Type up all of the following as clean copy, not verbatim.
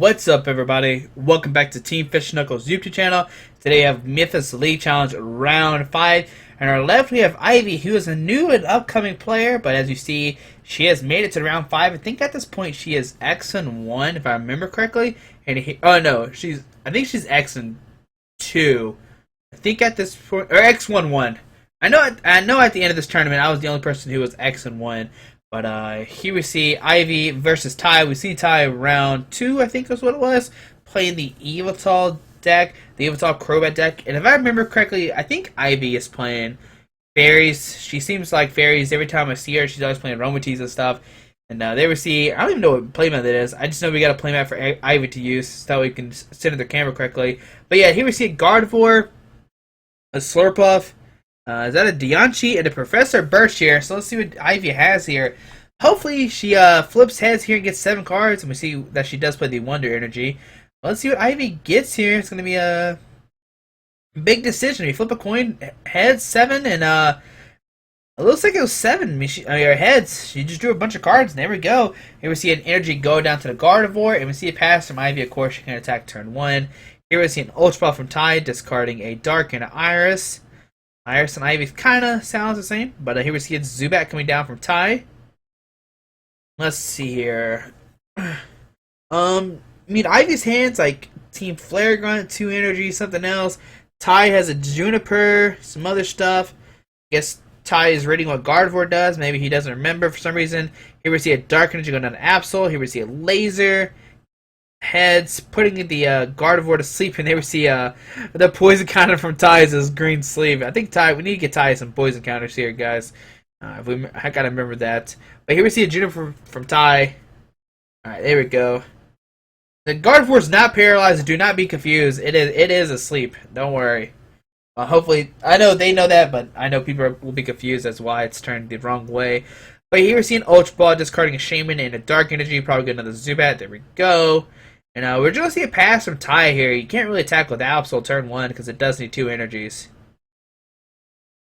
What's up, everybody? Welcome back to Team Fish Knuckles YouTube channel. Today we have Memphis League Challenge Round 5. And on our left we have Ivy, who is a new and upcoming player, but as you see, she has made it to Round 5. I think at this point she is X and 1, if I remember correctly. And I think she's X and 2. I think at this point, or X1-1. I know at the end of this tournament I was the only person who was X and 1. But here we see Ivy versus Ty. We see Ty round 2, I think is what it was, playing the Yveltal deck, the Yveltal Crobat deck. And if I remember correctly, I think Ivy is playing Fairies. She seems like Fairies. Every time I see her, she's always playing Aromateas and stuff. And there we see, I don't even know what playmat that is. I just know we got a playmat for Ivy to use so we can center the camera correctly. But yeah, here we see a Gardevoir, a Slurpuff. Is that a Dianchi and a Professor Birch here? So let's see what Ivy has here. Hopefully she flips heads here and gets 7 cards, and we see that she does play the Wonder Energy. Let's see what Ivy gets here. It's going to be a big decision. You flip a coin, heads 7, and it looks like it was 7. I mean, her heads. She just drew a bunch of cards, and there we go. Here we see an Energy go down to the Gardevoir, and we see a pass from Ivy. Of course, she can attack turn 1. Here we see an Ultra Ball from Ty, discarding a Dark and an Iris. Iris and Ivy kind of sounds the same, but here we see a Zubat coming down from Ty. Let's see here. I mean, Ivy's hands like Team Flare Grunt, 2 Energy, something else. Ty has a Juniper, some other stuff. Guess Ty is reading what Gardevoir does. Maybe he doesn't remember for some reason. Here we see a Dark Energy going down to Absol. Here we see a Laser. Heads, putting the Gardevoir to sleep, and there we see the poison counter from Ty's green sleeve. I think Ty, we need to get Ty some poison counters here, guys. I gotta remember that. But here we see a Juniper from Ty. Alright, there we go. The Gardevoir is not paralyzed. Do not be confused. It is asleep. Don't worry. Hopefully, I know they know that, but I know people will be confused as why it's turned the wrong way. But here we see an Ultra Ball discarding a Shaman and a Dark Energy. Probably get another Zubat. There we go. And we're just going to see a pass from Ty here. You can't really attack with Absol turn 1 because it does need 2 energies.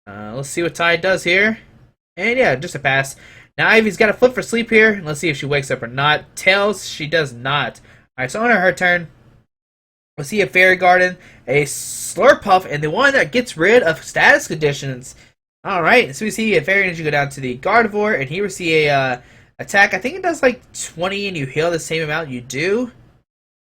Let's see what Ty does here. And yeah, just a pass. Now Ivy's got a flip for sleep here. Let's see if she wakes up or not. Tails, she does not. Alright, so on her turn, we'll see a Fairy Garden, a Slurpuff, and the one that gets rid of status conditions. Alright, so we see a Fairy Energy go down to the Gardevoir, and here we see a attack. I think it does like 20 and you heal the same amount you do.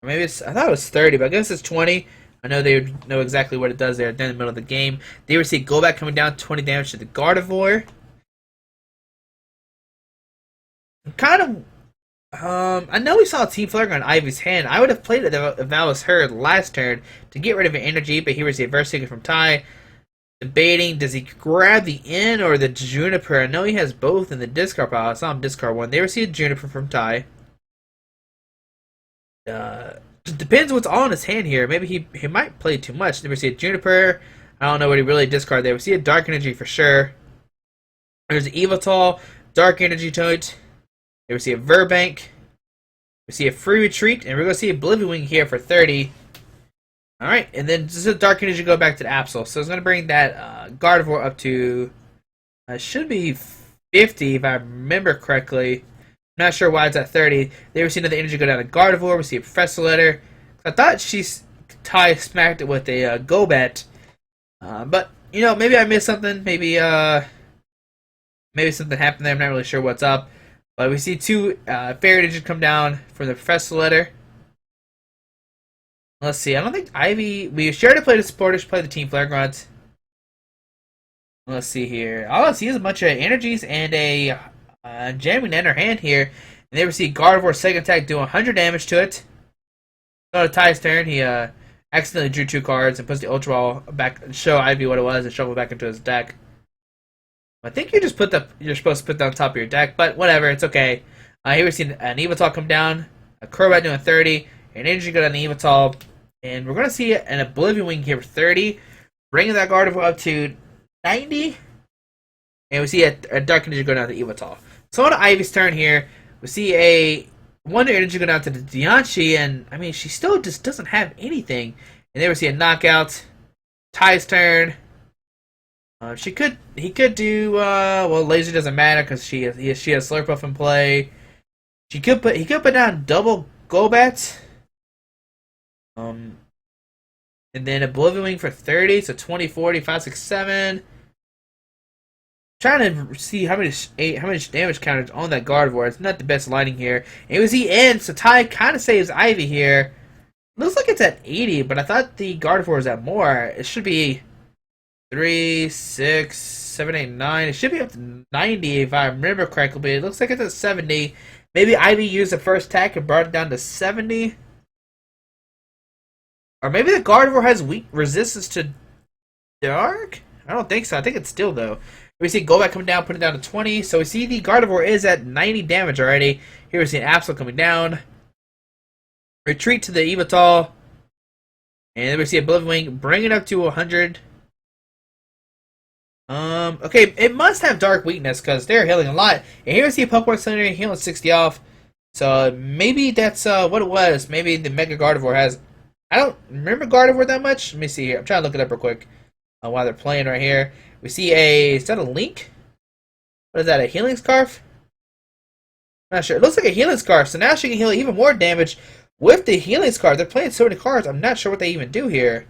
Or maybe I thought it was 30, but I guess it's 20. I know they would know exactly what it does there in the middle of the game. They receive Golbat coming down, 20 damage to the Gardevoir. I know we saw Team Flare on Ivy's hand. I would have played it if that was her last turn to get rid of an energy, but here we see a Vertigo from Ty. Debating, does he grab the N or the Juniper? I know he has both in the discard pile. I saw him discard one. They receive a Juniper from Ty. Just depends what's all in his hand here. Maybe he might play too much. Then we see a Juniper. I don't know what he really discarded there. We see a Dark Energy for sure. There's an Yveltal, Dark Energy to it. There we see a Verbank. We see a Free Retreat, and we're going to see a Oblivion Wing here for 30. Alright, and then just a Dark Energy go back to the Absol. So it's going to bring that Gardevoir up to, should be 50 if I remember correctly. I'm not sure why it's at 30. There we see another energy go down to Gardevoir. We see a Professor Letter. I thought Ty smacked it with a Golbat. But, you know, maybe I missed something. Maybe something happened there. I'm not really sure what's up. But we see 2 Fairy Energy come down from the Professor Letter. Let's see. I don't think Ivy... We sure to play the supporters, play the Team Flare Grunt. Let's see here. All I see is a bunch of energies and a jamming in her hand here. And there we see Gardevoir's second attack do 100 damage to it. So to Ty's turn, he accidentally drew 2 cards and puts the Ultra Ball back and show Ivy what it was and shovel it back into his deck. I think you're supposed to put that on top of your deck, but whatever, it's okay. Here we see an Yveltal come down, a Crobat doing 30, an Energy go down to Yveltal, and we're going to see an Oblivion Wing here for 30, bringing that Gardevoir up to 90, and we see a Dark Energy go down to Yveltal. So on Ivy's turn here, we see a Wonder Energy go down to the Dianchi, and I mean, she still just doesn't have anything. And there we see a Knockout, Ty's turn. He could do well. Laser doesn't matter because she has Slurpuff in play. He could put down double Golbats. Um, and then Oblivion Wing for 30, so 20, 40, 5, 6, 7. Trying to see how much damage counters on that Gardevoir. It's not the best lighting here. And it was the end, so Ty kind of saves Ivy here. Looks like it's at 80, but I thought the Gardevoir was at more. It should be 3, 6, 7, 8, 9. It should be up to 90 if I remember correctly, but it looks like it's at 70. Maybe Ivy used the first attack and brought it down to 70. Or maybe the Gardevoir has weak resistance to Dark? I don't think so. I think it's still, though. We see Golbat coming down, put it down to 20. So we see the Gardevoir is at 90 damage already. Here we see an Absol coming down. Retreat to the Yveltal. And then we see a Oblivion Wing, bring it up to 100. Okay, it must have Dark Weakness because they're healing a lot. And here we see a Pokemon Center healing 60 off. So maybe that's what it was. Maybe the Mega Gardevoir has... I don't remember Gardevoir that much. Let me see here. I'm trying to look it up real quick while they're playing right here. We see a... Is that a Link? What is that, a Healing Scarf? I'm not sure. It looks like a Healing Scarf. So now she can heal even more damage with the Healing Scarf. They're playing so many cards. I'm not sure what they even do here.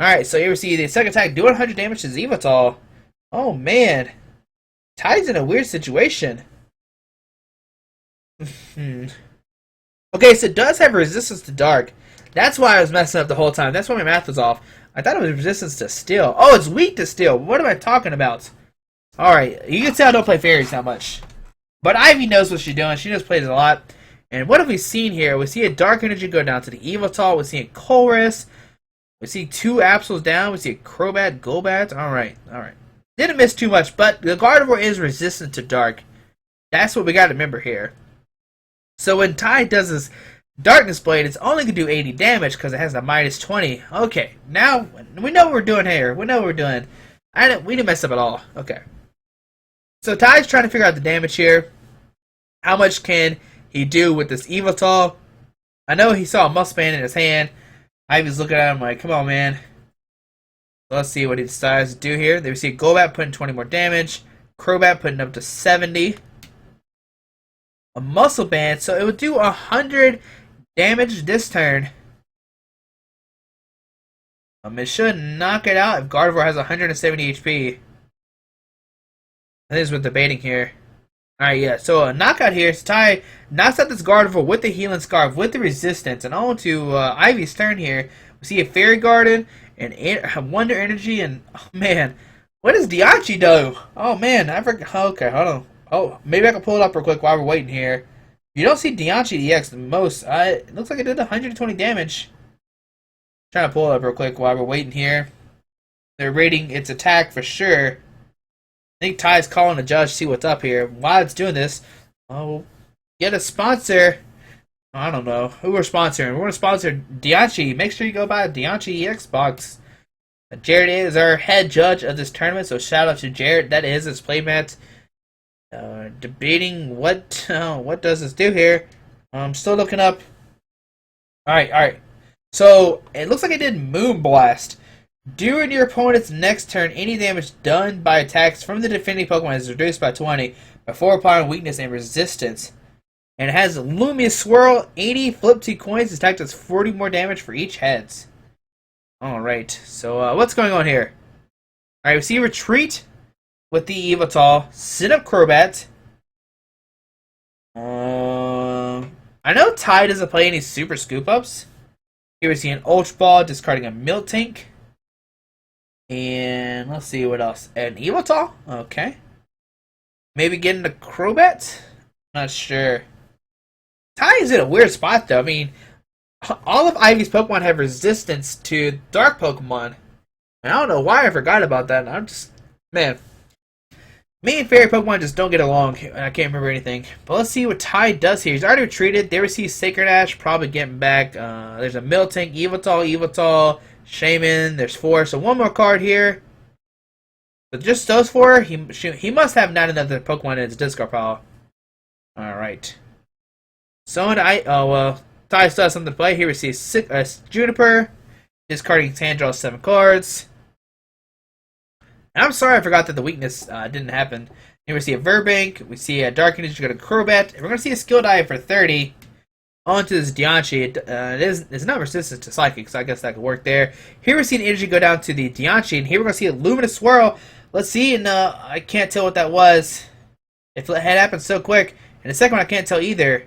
Alright, so here we see the second attack doing 100 damage to Yveltal. Oh, man. Ty's in a weird situation. Okay, so it does have resistance to Dark. That's why I was messing up the whole time. That's why my math was off. I thought it was resistance to Steel. Oh, it's weak to Steel. What am I talking about? Alright, you can tell I don't play Fairies that much. But Ivy knows what she's doing. She just plays a lot. And what have we seen here? We see a Dark Energy go down to the Yveltal. We see a Colress. We see 2 Absols down. We see a Crobat, Golbat. Alright. Didn't miss too much, but the Gardevoir is resistant to Dark. That's what we got to remember here. So when Ty does his Darkness Blade, it's only going to do 80 damage because it has a minus 20. Okay, now we know what we're doing here. We know what we're doing. We didn't mess up at all. Okay. So Ty's trying to figure out the damage here. How much can he do with this Yveltal? I know he saw a Muscle Band in his hand. Ivy's looking at him like, come on, man. Let's see what he decides to do here. They see Golbat putting 20 more damage. Crobat putting up to 70. A Muscle Band, so it would do 100 damage this turn. It should knock it out if Gardevoir has 170 HP. That is what debating here. Alright, yeah, so a knockout here. So Ty knocks out this Gardevoir with the Healing Scarf, with the Resistance. And on to Ivy's turn here. We see a Fairy Garden, and Wonder Energy, and, oh man, what does Dianchi do? Oh man, I forgot. Okay, hold on. Oh, maybe I can pull it up real quick while we're waiting here. You don't see Dianchi EX the most. It looks like it did 120 damage. Trying to pull it up real quick while we're waiting here. They're rating its attack for sure. I think Ty's calling the judge to see what's up here. While it's doing this, we'll get a sponsor. I don't know who we're sponsoring. We're going to sponsor Dianchi. Make sure you go buy a Dianchi EX box. Jared is our head judge of this tournament, so shout out to Jared. That is his playmat. Debating what does this do here. I'm still looking up. Alright. So, it looks like it did Moonblast. During your opponent's next turn, any damage done by attacks from the defending Pokemon is reduced by 20 before applying weakness and resistance. And it has Lumious Swirl, 80 flip 2 coins, attack does 40 more damage for each heads. Alright, so what's going on here? Alright, we see Retreat with the Yveltal, sit up Crobat. I know Ty doesn't play any Super Scoop Ups. Here we see an Ultra Ball, discarding a Miltank. And let's see what else. An Yveltal? Okay. Maybe getting a Crobat? Not sure. Ty is in a weird spot though. I mean, all of Ivy's Pokemon have resistance to Dark Pokemon. And I don't know why I forgot about that. I'm just... Man. Me and Fairy Pokemon just don't get along. And I can't remember anything. But let's see what Ty does here. He's already retreated. They receive Sacred Ash. Probably getting back. There's a Miltank, Yveltal, Shaman. There's 4. So one more card here. But just those 4. He must have not another Pokemon in his discard pile. Alright. So Ty still has something to play. Here we see Juniper. Discarding his hand, draws 7 cards. And I'm sorry I forgot that the weakness didn't happen. Here we see a Verbank. We see a Dark Energy go to Crobat. And we're going to see a Skill Dive for 30 onto this Dianchi. It's not resistant to Psychic, so I guess that could work there. Here we're seeing energy go down to the Dianchi, and here we're going to see a Luminous Swirl. Let's see, and I can't tell what that was. It had happened so quick. And the second one I can't tell either.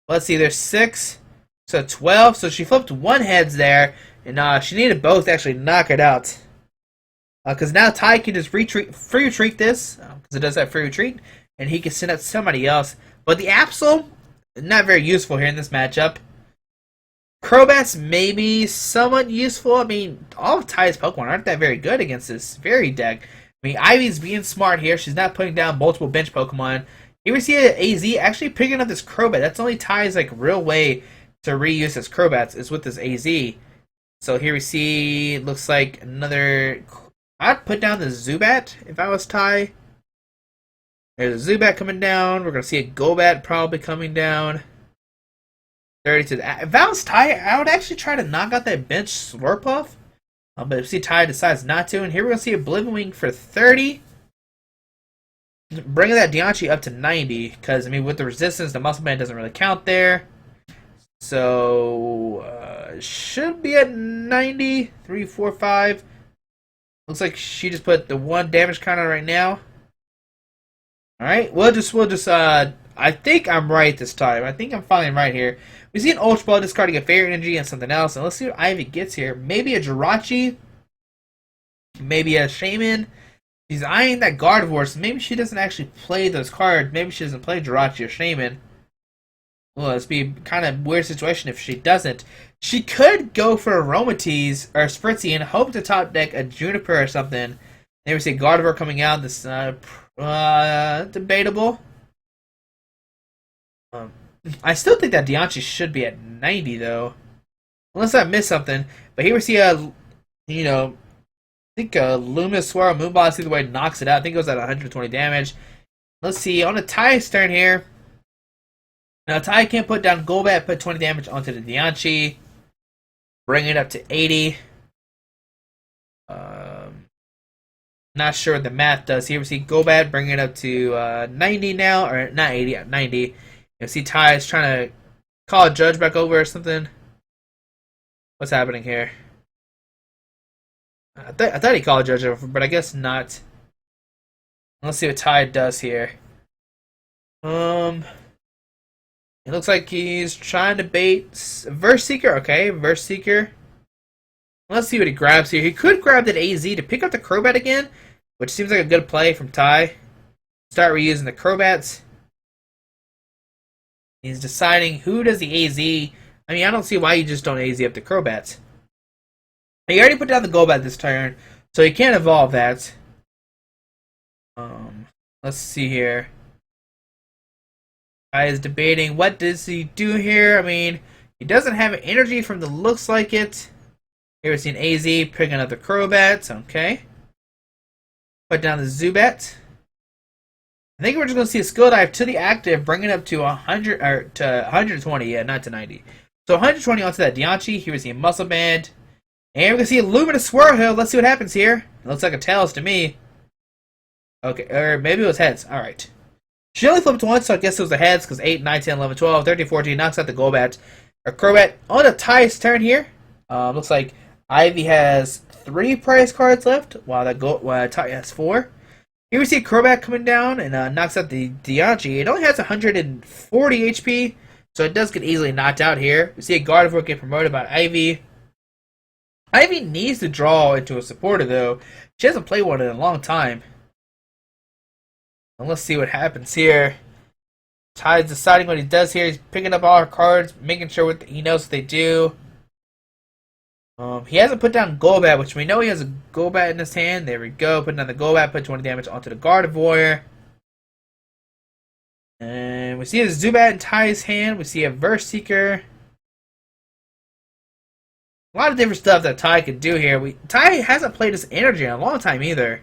Let's see, there's 6, so 12. So she flipped one heads there, and she needed both to actually knock it out. Because now Ty can just free retreat this, because it does have free retreat, and he can send out somebody else. But the Absol, not very useful here in this matchup. Crobats may be somewhat useful. I mean, all of Ty's Pokemon aren't that very good against this Fairy deck. I mean, Ivy's being smart here. She's not putting down multiple bench Pokemon. Here we see AZ actually picking up this Crobat. That's only Ty's like real way to reuse his Crobats is with this AZ. So here we see, it looks like another. I'd put down the Zubat if I was Ty. There's a Zubat coming down. We're gonna see a Golbat probably coming down. 32. If I was Ty, I would actually try to knock out that bench Slurpuff. But if see Ty decides not to, and here we're gonna see a Oblivion for 30. Bringing that Dianchi up to 90, because I mean with the resistance, the Muscle Band doesn't really count there. So should be at 90. 3, 4, 5. Looks like she just put the 1 damage counter right now. All right, we'll just. I think I'm right this time. I think I'm finally right here. We see an Ultra Ball discarding a Fairy Energy and something else, and let's see what Ivy gets here. Maybe a Jirachi, maybe a Shaman. She's eyeing that Gardevoir, so maybe she doesn't actually play those cards. Maybe she doesn't play Jirachi or Shaman. Well, it's be kind of weird situation if she doesn't. She could go for Aromatisse or Spritzy and hope to top deck a Juniper or something. Then we see Gardevoir coming out. This debatable. I still think that Dianchi should be at 90 though, unless I missed something. But here we see I think a Luminous Swirl Moonball. See the way it knocks it out. I think it goes at 120 damage. Let's see on the Ty's turn here. Now Ty can't put down Golbat, put 20 damage onto the Dianchi, bring it up to 80. Not sure what the math does here. We see Golbat bring it up to 90 now, or not 80, 90. You see Ty is trying to call a Judge back over or something. What's happening here? I thought he called a Judge over, but I guess not. Let's see what Ty does here. It looks like he's trying to bait Verse Seeker. Okay, Verse Seeker. Let's see what he grabs here. He could grab that AZ to pick up the Crobat again, which seems like a good play from Ty. Start reusing the Crobats. He's deciding who does the AZ. I mean, I don't see why you just don't AZ up the Crobats. He already put down the Golbat this turn, so he can't evolve that. Let's see here. Guy is debating what does he do here. I mean, he doesn't have energy from the looks like it. Here we see an AZ picking up the Crobats. Okay. Put down the Zubat. I think we're just going to see a skill dive to the active, bring it up to 100 or to 120, yeah, not to 90. So 120 onto that Dianchi. Here we see a Muscle Band, and we're going to see a Luminous Swirl. Let's see what happens here. It looks like a Tails to me. Okay, or maybe it was heads. All right. She only flipped once, so I guess it was the heads because 8, 9, 10, 11, 12, 13, 14 knocks out the Golbat or Crobat on a Ty's turn here. Looks like Ivy has 3 prize cards left, while Ty has 4. Here we see Crobat coming down and knocks out the Dianchi. It only has 140 HP, so it does get easily knocked out here. We see a Gardevoir get promoted by Ivy. Ivy needs to draw into a supporter, though. She hasn't played one in a long time. And let's see what happens here. Ty's deciding what he does here. He's picking up all her cards, making sure he knows what they do. He hasn't put down Golbat, which we know he has a Golbat in his hand. There we go. Putting down the Golbat, put 20 damage onto the Gardevoir. And we see a Zubat in Ty's hand. We see a Verse Seeker. A lot of different stuff that Ty can do here. Ty hasn't played his energy in a long time either.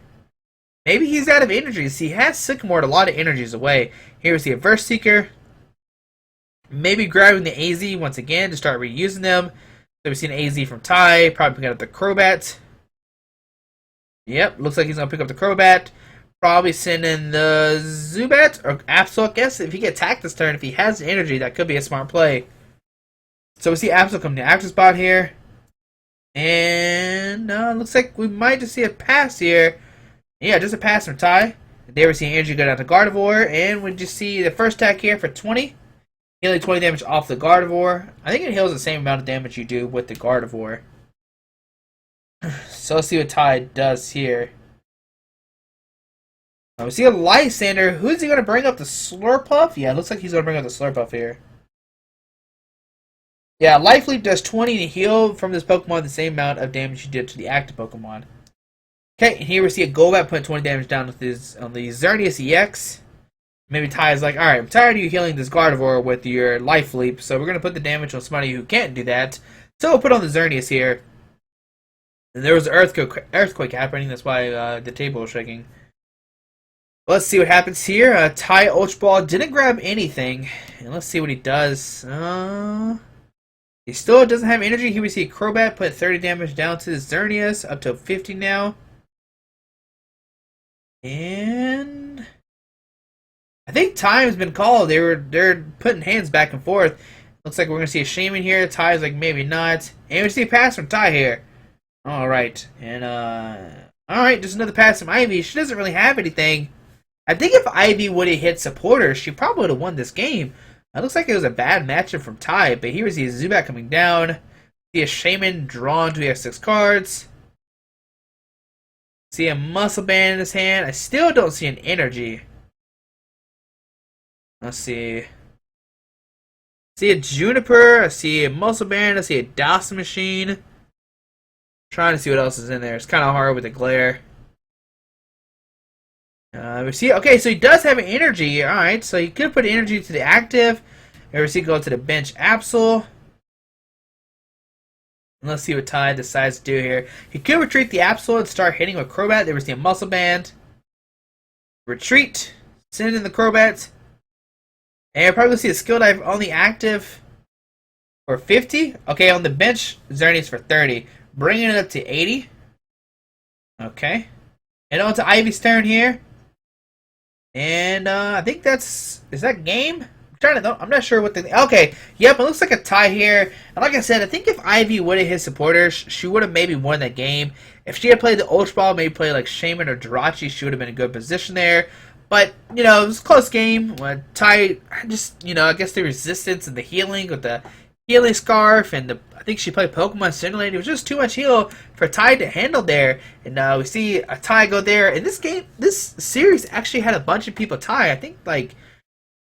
Maybe he's out of energies. He has Sycamored a lot of energies away. Here we see a Verse Seeker. Maybe grabbing the AZ once again to start reusing them. So we've seen AZ from Ty, probably picking up the Crobat. Yep, looks like he's going to pick up the Crobat. Probably sending the Zubat, or Absol, I guess. If he gets attacked this turn, if he has the energy, that could be a smart play. So we see Absol come to the active spot here. And looks like we might just see a pass here. Yeah, just a pass from Ty. There we see energy go down to Gardevoir. And we just see the first attack here for 20. Healing 20 damage off the Gardevoir. I think it heals the same amount of damage you do with the Gardevoir. So let's see what Ty does here. We see a Lysander. Who's he going to bring up? The Slurpuff? Yeah, it looks like he's going to bring up the Slurpuff here. Yeah, Life Leap does 20 to heal from this Pokemon the same amount of damage you did to the active Pokemon. Okay, and here we see a Golbat put 20 damage down with his on the Xerneas EX. Maybe Ty is like, alright, I'm tired of you healing this Gardevoir with your Life Leap, so we're going to put the damage on somebody who can't do that. So we'll put on the Xerneas here. And there was an earthquake happening, that's why the table was shaking. Let's see what happens here. Ty Ultra Ball didn't grab anything. And let's see what he does. He still doesn't have energy. Here we see Crobat put 30 damage down to the Xerneas, up to 50 now. And I think time has been called. They're putting hands back and forth. Looks like we're gonna see a Shaman here. Ty's like maybe not. And we see a pass from Ty here. Alright. And alright, just another pass from Ivy. She doesn't really have anything. I think if Ivy would have hit supporters, she probably would have won this game. It looks like it was a bad matchup from Ty, but here we see a Zubat coming down. See a Shaman drawn to the X6 cards. See a Muscle Band in his hand. I still don't see an energy. Let's see. See a Juniper. I see a Muscle Band. I see a Dawson Machine. Trying to see what else is in there. It's kind of hard with the glare. We see, okay, so he does have an energy. Alright, so he could put energy to the active. Here we see go to the bench Absol. And let's see what Ty decides to do here. He could retreat the Absol and start hitting with Crobat. There we see a Muscle Band. Retreat. Send in the Crobat. And you'll probably see a Skill Dive on the active for 50. Okay, on the bench, Xerneas for 30. Bringing it up to 80. Okay. And on to Ivy's turn here. And I think is that game? I'm not sure what okay, yep, it looks like a tie here. And like I said, I think if Ivy would have hit supporters, she would have maybe won that game. If she had played the Ultra Ball, maybe played like Shaman or Jirachi, she would have been in a good position there. But, you know, it was a close game. Ty, just, you know, I guess the resistance and the healing with the healing scarf and I think she played Pokemon Simulator. It was just too much heal for Ty to handle there. And we see a Ty go there. And this game, this series actually had a bunch of people tie. I think like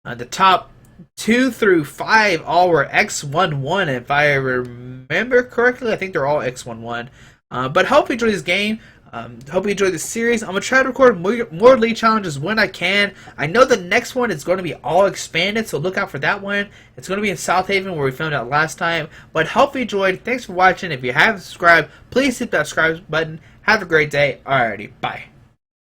the top 2 through 5 all were X11. If I remember correctly, I think they're all X11. But hope you enjoy this game. Hope you enjoy this series. I'm going to try to record more league challenges when I can. I know the next one is going to be all expanded, so look out for that one. It's going to be in South Haven where we filmed out last time. But hope you enjoyed. Thanks for watching. If you haven't subscribed, please hit that subscribe button. Have a great day. Alrighty, bye.